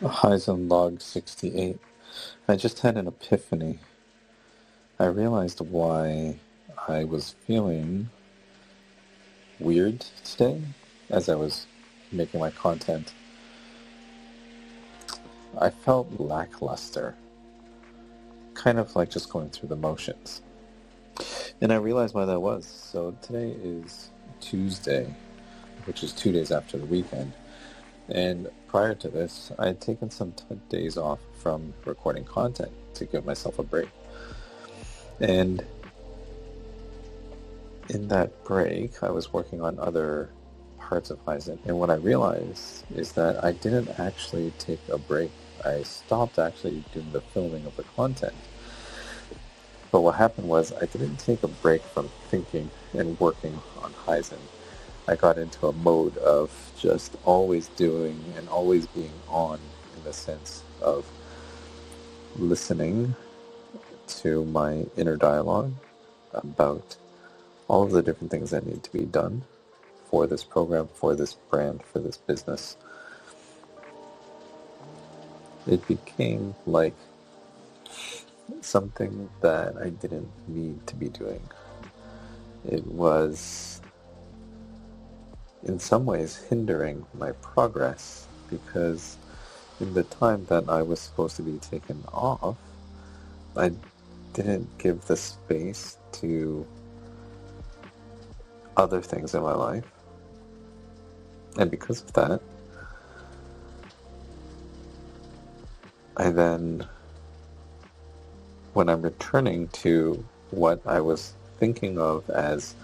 Haizhen log 68. I just had an epiphany. I realized why I was feeling weird today as I was making my content. I felt lackluster, kind of like just going through the motions. And I realized why that was. So today is Tuesday, which is 2 days after the weekend. And prior to this, I had taken some days off from recording content to give myself a break. And in that break, I was working on other parts of Haizhen. And what I realized is that I didn't actually take a break. I stopped actually doing the filming of the content. But what happened was I didn't take a break from thinking and working on Haizhen. I got into a mode of just always doing and always being on, in the sense of listening to my inner dialogue about all of the different things that need to be done for this program, for this brand, for this business. It became like something that I didn't need to be doing. It was in some ways hindering my progress, because in the time that I was supposed to be taken off, I didn't give the space to other things in my life. And because of that, I then, when I'm returning to what I was thinking of as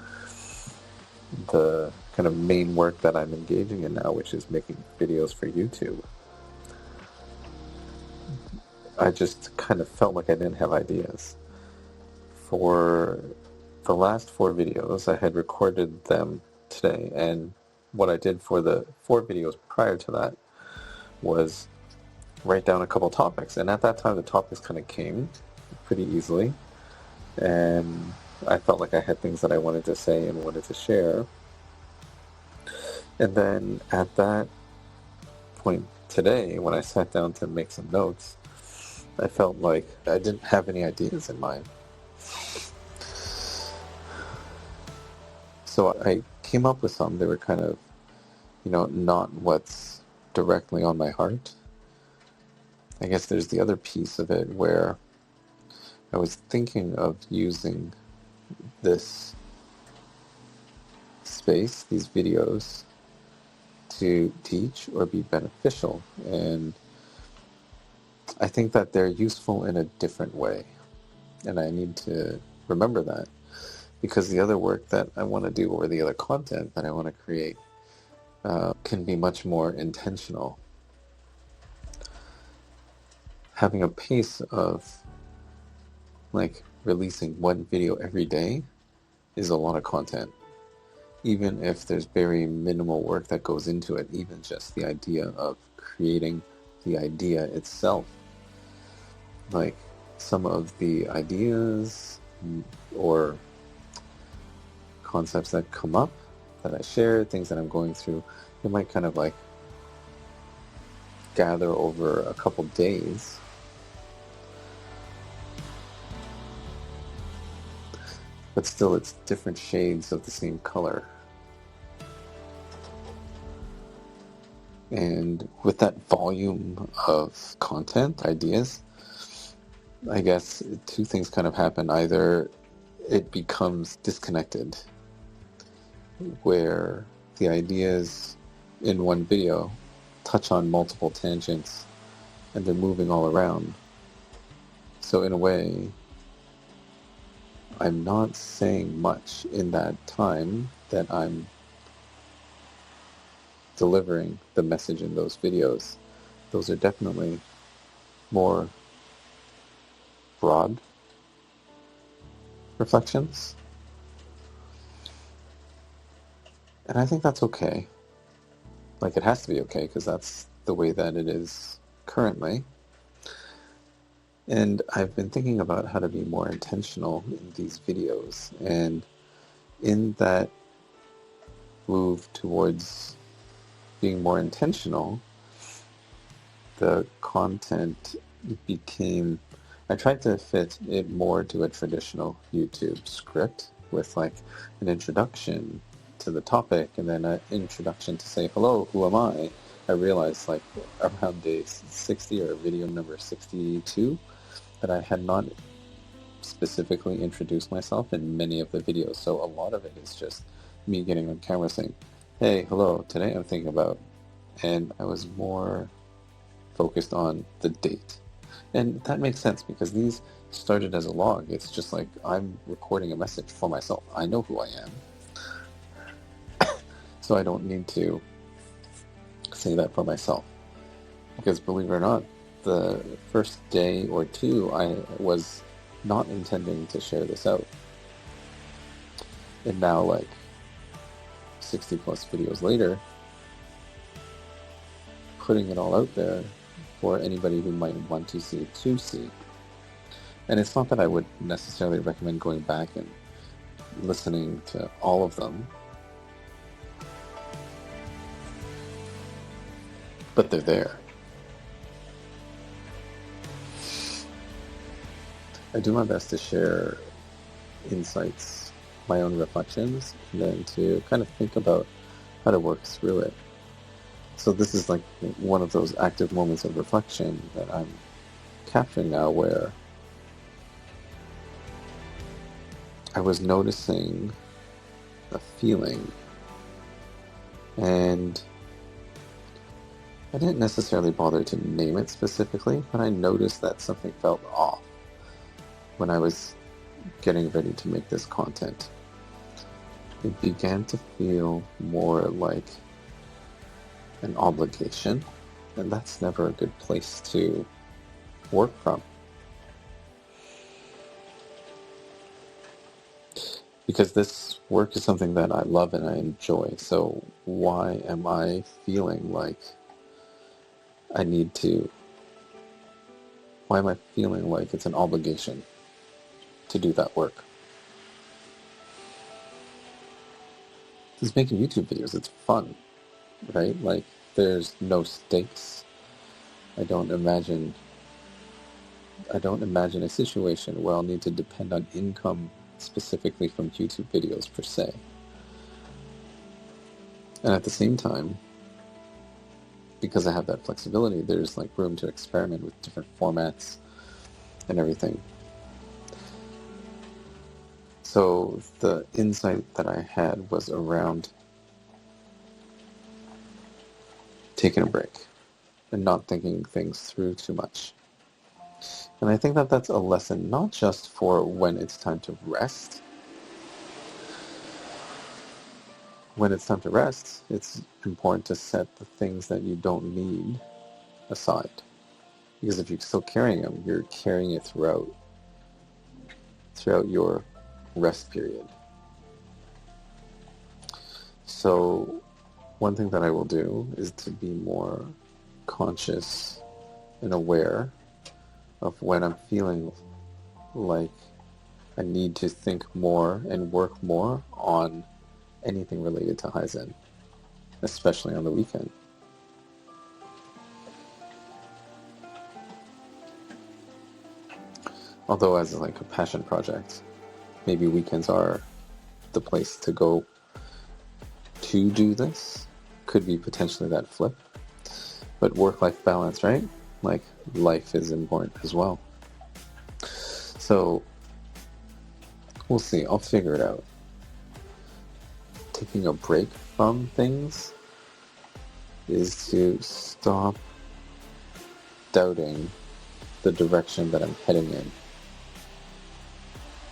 the kind of main work that I'm engaging in now, which is making videos for YouTube, I just kind of felt like I didn't have ideas. For the last 4 videos, I had recorded them today, and what I did for the 4 videos prior to that was write down a couple topics. And at that time, the topics kind of came pretty easily, and I felt like I had things that I wanted to say and wanted to share. And then at that point today, when I sat down to make some notes, I felt like I didn't have any ideas in mind. So I came up with some. They were kind of, not what's directly on my heart. I guess there's the other piece of it where I was thinking of using this space, these videos, to teach or be beneficial. And I think that they're useful in a different way. And I need to remember that, because the other work that I want to do, or the other content that I want to create, can be much more intentional. Having a pace of like releasing 1 video every day is a lot of content, even if there's very minimal work that goes into it. Even just the idea of creating the idea itself, like some of the ideas or concepts that come up that I share, things that I'm going through, it might kind of like gather over a couple days. But still, it's different shades of the same color. And with that volume of content, ideas, I guess 2 things kind of happen. Either it becomes disconnected, where the ideas in 1 video touch on multiple tangents and they're moving all around. So in a way, I'm not saying much in that time that I'm delivering the message in those videos. Those are definitely more broad reflections. And I think that's okay. Like, it has to be okay, because that's the way that it is currently. And I've been thinking about how to be more intentional in these videos. And in that move towards being more intentional, the content became, I tried to fit it more to a traditional YouTube script with like an introduction to the topic and then an introduction to say, hello, who am I? I realized like around day 60 or video number 62 that I had not specifically introduced myself in many of the videos. So a lot of it is just me getting on camera saying, hey, hello, today I'm thinking about, and I was more focused on the date. And that makes sense because these started as a log. It's just like I'm recording a message for myself. I know who I am. So I don't need to say that for myself. Because believe it or not, the first day or two I was not intending to share this out. And now, like 60 plus videos later, putting it all out there for anybody who might want to see. And it's not that I would necessarily recommend going back and listening to all of them, but they're there. I do my best to share insights, my own reflections, and then to kind of think about how to work through it. So this is like one of those active moments of reflection that I'm capturing now where I was noticing a feeling, and I didn't necessarily bother to name it specifically, but I noticed that something felt off when I was getting ready to make this content. It began to feel more like an obligation, and that's never a good place to work from. Because this work is something that I love and I enjoy, so why am I feeling like I need to, why am I feeling like it's an obligation to do that work? Because making YouTube videos, it's fun, right? Like, there's no stakes. I don't imagine a situation where I'll need to depend on income specifically from YouTube videos per se. And at the same time, because I have that flexibility, there's like room to experiment with different formats and everything. So the insight that I had was around taking a break and not thinking things through too much. And I think that that's a lesson not just for when it's time to rest. When it's time to rest, it's important to set the things that you don't need aside. Because if you're still carrying them, you're carrying it throughout your rest period. So one thing that I will do is to be more conscious and aware of when I'm feeling like I need to think more and work more on anything related to Haizhen, especially on the weekend. Although as like a passion project, maybe weekends are the place to go to do this. Could be potentially that flip. But work-life balance, right? Like, life is important as well. So, we'll see. I'll figure it out. Taking a break from things is to stop doubting the direction that I'm heading in.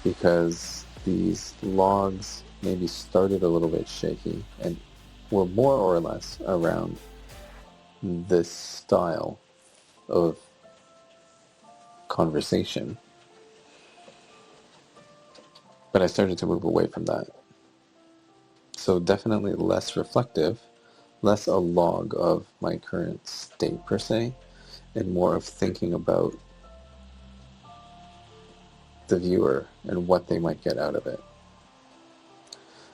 Because these logs maybe started a little bit shaky and were more or less around this style of conversation. But I started to move away from that. So definitely less reflective, less a log of my current state per se, and more of thinking about the viewer and what they might get out of it.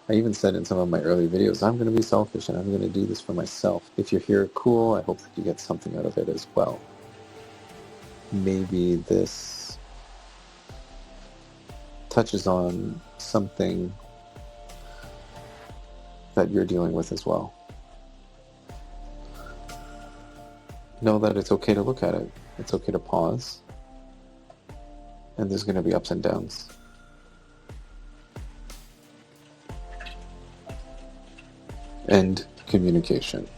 I even said in some of my early videos, I'm going to be selfish and I'm going to do this for myself. If you're here, cool. I hope that you get something out of it as well. maybe this touches on something that you're dealing with as well. Know that it's okay to look at it. It's okay to pause. And there's going to be ups and downs. And communication.